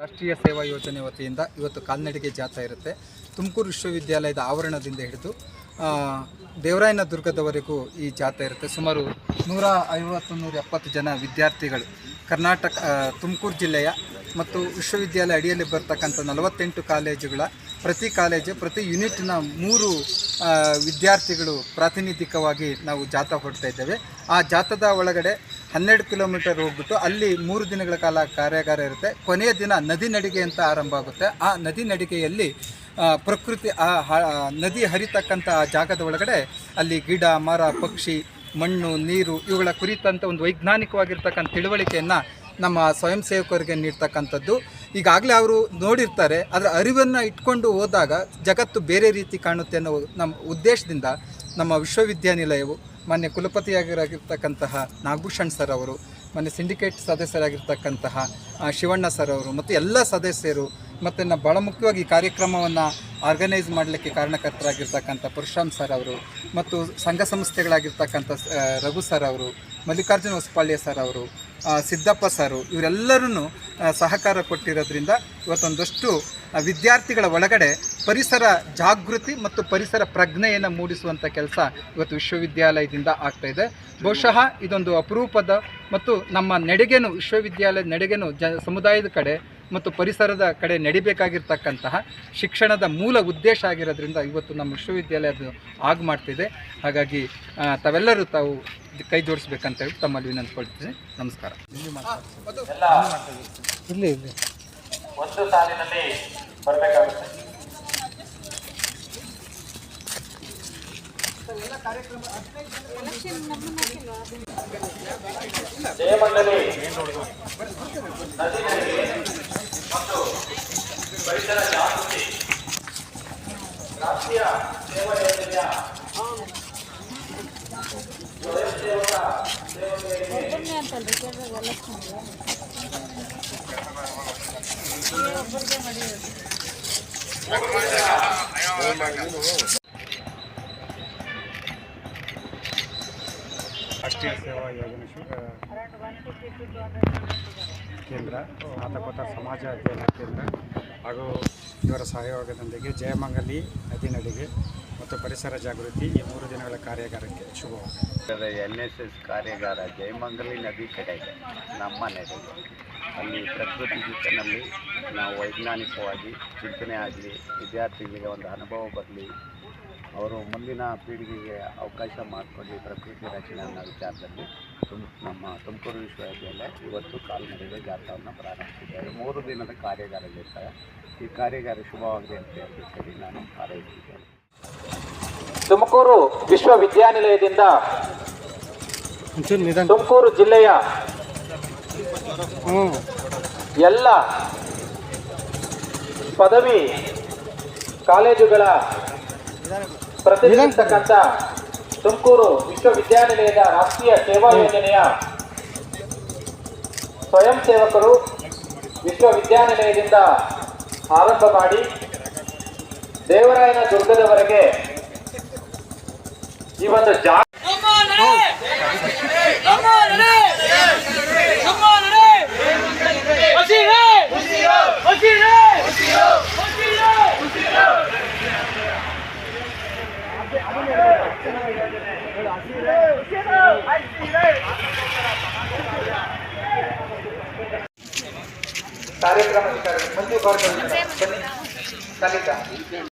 ರಾಷ್ಟ್ರೀಯ ಸೇವಾ ಯೋಜನೆ ವತಿಯಿಂದ ಇವತ್ತು ಕಾಲ್ನಡಿಗೆ ಜಾಥಾ ಇರುತ್ತೆ. ತುಮಕೂರು ವಿಶ್ವವಿದ್ಯಾಲಯದ ಆವರಣದಿಂದ ಹಿಡಿದು ದೇವರಾಯನ ದುರ್ಗದವರೆಗೂ ಈ ಜಾಥಾ ಇರುತ್ತೆ. ಸುಮಾರು 150-170 ಜನ ವಿದ್ಯಾರ್ಥಿಗಳು ಕರ್ನಾಟಕ ತುಮಕೂರು ಜಿಲ್ಲೆಯ ಮತ್ತು ವಿಶ್ವವಿದ್ಯಾಲಯ ಅಡಿಯಲ್ಲಿ ಬರ್ತಕ್ಕಂಥ 48 ಕಾಲೇಜುಗಳ ಪ್ರತಿ ಯೂನಿಟ್ನ 3 ವಿದ್ಯಾರ್ಥಿಗಳು ಪ್ರಾತಿನಿಧಿಕವಾಗಿ ನಾವು ಜಾಥಾ ಹೊರಡ್ತಾ ಇದ್ದೇವೆ. ಆ ಜಾಥಾದ ಒಳಗಡೆ 12 ಕಿಲೋಮೀಟರ್ ಹೋಗ್ಬಿಟ್ಟು ಅಲ್ಲಿ 3 ದಿನಗಳ ಕಾಲ ಕಾರ್ಯಾಗಾರ ಇರುತ್ತೆ. ಕೊನೆಯ ದಿನ ನದಿ ನಡಿಗೆ ಅಂತ ಆರಂಭ ಆಗುತ್ತೆ. ಆ ನದಿ ನಡಿಗೆಯಲ್ಲಿ ಪ್ರಕೃತಿ ನದಿ ಹರಿತಕ್ಕಂಥ ಜಾಗದ ಒಳಗಡೆ ಅಲ್ಲಿ ಗಿಡ ಮರ ಪಕ್ಷಿ ಮಣ್ಣು ನೀರು ಇವುಗಳ ಕುರಿತಂಥ ಒಂದು ವೈಜ್ಞಾನಿಕವಾಗಿರ್ತಕ್ಕಂಥ ತಿಳುವಳಿಕೆಯನ್ನು ನಮ್ಮ ಸ್ವಯಂ ಸೇವಕರಿಗೆ ನೀಡ್ತಕ್ಕಂಥದ್ದು. ಈಗಾಗಲೇ ಅವರು ನೋಡಿರ್ತಾರೆ, ಅದರ ಅರಿವನ್ನು ಇಟ್ಕೊಂಡು ಹೋದಾಗ ಜಗತ್ತು ಬೇರೆ ರೀತಿ ಕಾಣುತ್ತೆ ಅನ್ನೋ ನಮ್ಮ ಉದ್ದೇಶದಿಂದ ನಮ್ಮ ವಿಶ್ವವಿದ್ಯಾನಿಲಯವು ಮಾನ್ಯ ಕುಲಪತಿಯಾಗಿರತಕ್ಕಂತಹ ನಾಗಭೂಷಣ್ ಸರ್ ಅವರು, ಮಾನ್ಯ ಸಿಂಡಿಕೇಟ್ ಸದಸ್ಯರಾಗಿರ್ತಕ್ಕಂತಹ ಶಿವಣ್ಣ ಸರ್ ಅವರು ಮತ್ತು ಎಲ್ಲ ಸದಸ್ಯರು ಮತ್ತು ಭಾಳ ಮುಖ್ಯವಾಗಿ ಈ ಕಾರ್ಯಕ್ರಮವನ್ನು ಆರ್ಗನೈಸ್ ಮಾಡಲಿಕ್ಕೆ ಕಾರಣಕರ್ತರಾಗಿರ್ತಕ್ಕಂಥ ಪರಶುರಾಮ್ ಸರ್ ಅವರು ಮತ್ತು ಸಂಘ ಸಂಸ್ಥೆಗಳಾಗಿರ್ತಕ್ಕಂಥ ರಘು ಸರ್ ಅವರು, ಮಲ್ಲಿಕಾರ್ಜುನ ಹೊಸಪಾಳ್ಯ ಸರ್ ಅವರು, ಸಿದ್ದಪ್ಪ ಸರು ಇವರೆಲ್ಲರೂ ಸಹಕಾರ ಕೊಟ್ಟಿರೋದ್ರಿಂದ ಇವತ್ತೊಂದಷ್ಟು ವಿದ್ಯಾರ್ಥಿಗಳ ಒಳಗಡೆ ಪರಿಸರ ಜಾಗೃತಿ ಮತ್ತು ಪರಿಸರ ಪ್ರಜ್ಞೆಯನ್ನು ಮೂಡಿಸುವಂಥ ಕೆಲಸ ಇವತ್ತು ವಿಶ್ವವಿದ್ಯಾಲಯದಿಂದ ಆಗ್ತಾಯಿದೆ. ಬಹುಶಃ ಇದೊಂದು ಅಪರೂಪದ ಮತ್ತು ನಮ್ಮ ನಡೆಗೆನು ವಿಶ್ವವಿದ್ಯಾಲಯದ ನಡೆಗೆನು ಸಮುದಾಯದ ಕಡೆ ಮತ್ತು ಪರಿಸರದ ಕಡೆ ನಡಿಬೇಕಾಗಿರ್ತಕ್ಕಂತಹ ಶಿಕ್ಷಣದ ಮೂಲ ಉದ್ದೇಶ ಆಗಿರೋದ್ರಿಂದ ಇವತ್ತು ನಮ್ಮ ವಿಶ್ವವಿದ್ಯಾಲಯದ ಮಾಡ್ತಿದೆ. ಹಾಗಾಗಿ ತಾವೆಲ್ಲರೂ ತಾವು ಕೈ ಜೋಡಿಸ್ಬೇಕಂತ ಹೇಳಿ ತಮ್ಮಲ್ಲಿ ವಿನಂತಿಸ್ಕೊಳ್ತೀನಿ. ನಮಸ್ಕಾರ. ಇಲ್ಲಿ ಒಂದು ಸಾಲಿನಲ್ಲಿ ಬರಬೇಕಾಗುತ್ತೆ. ಜಯಮಂಗಲಿ ನದಿ ಮತ್ತು ಪರಿಸರ ಜಾಗೃತಿ ರಾಷ್ಟ್ರೀಯ ಸೇವಾ ಯೋಜನೆಯ ಸ್ವಯಂ ಸೇವಕ ರಾಷ್ಟ್ರೀಯ ಸೇವಾ ಯೋಜನೆ ಕೇಂದ್ರ, ಸ್ನಾತಕೋತ್ತರ ಸಮಾಜ ಅಧ್ಯಯನ ಕೇಂದ್ರ ಹಾಗೂ ಇವರ ಸಹಯೋಗದೊಂದಿಗೆ ಜಯಮಂಗಲಿ ನದಿ ನಡಿಗೆ ಮತ್ತು ಪರಿಸರ ಜಾಗೃತಿ ಈ 3 ದಿನಗಳ ಕಾರ್ಯಾಗಾರಕ್ಕೆ ಶುಭವಾಗಿದೆ. NSS ಕಾರ್ಯಾಗಾರ ಜಯಮಂಗಲಿ ನದಿ ಕಡೆಗೆ ನಮ್ಮ ನಡೆಗೆ ಅಲ್ಲಿ ಪ್ರಕೃತಿ ದಿಕ್ಕಿನಲ್ಲಿ ನಾವು ವೈಜ್ಞಾನಿಕವಾಗಿ ಚಿಂತನೆ ಆಗಲಿ, ವಿದ್ಯಾರ್ಥಿಗಳಿಗೆ ಒಂದು ಅನುಭವ ಬರಲಿ, ಅವರು ಮುಂದಿನ ಪೀಳಿಗೆಗೆ ಅವಕಾಶ ಮಾಡಿಕೊಡಿ ಪ್ರಕೃತಿ ರಕ್ಷಣೆ ಅನ್ನೋ ವಿಚಾರದಲ್ಲಿ ನಮ್ಮ ತುಮಕೂರು ವಿಶ್ವವಿದ್ಯಾಲಯ ಇವತ್ತು ಕಾಲ್ನಡಿಗೆ ಜಾಥಾವನ್ನು ಪ್ರಾರಂಭಿಸಿದ್ದಾರೆ. 3 ದಿನದ ಕಾರ್ಯಾಗಾರಗಳಿರ್ತಾರೆ. ಈ ಕಾರ್ಯಾಗಾರ ಶುಭವಾಗಲಿ ಅಂತ ಹೇಳಿ ನಾನು ಹಾರೈಸಿದ್ದೇನೆ. ತುಮಕೂರು ವಿಶ್ವವಿದ್ಯಾನಿಲಯದಿಂದ ತುಮಕೂರು ಜಿಲ್ಲೆಯ ಎಲ್ಲ ಪದವಿ ಕಾಲೇಜುಗಳ ಪ್ರತಿನಿಧಿಸತಕ್ಕಂಥ ತುಮಕೂರು ವಿಶ್ವವಿದ್ಯಾನಿಲಯದ ರಾಷ್ಟ್ರೀಯ ಸೇವಾ ಯೋಜನೆಯ ಸ್ವಯಂ ಸೇವಕರು ವಿಶ್ವವಿದ್ಯಾನಿಲಯದಿಂದ ಆರಂಭ ಮಾಡಿ ದೇವರಾಯನ ದುರ್ಗದವರೆಗೆ ಈ ಒಂದು ಕಾರ್ಯಕ್ರಮ ಮಂಜು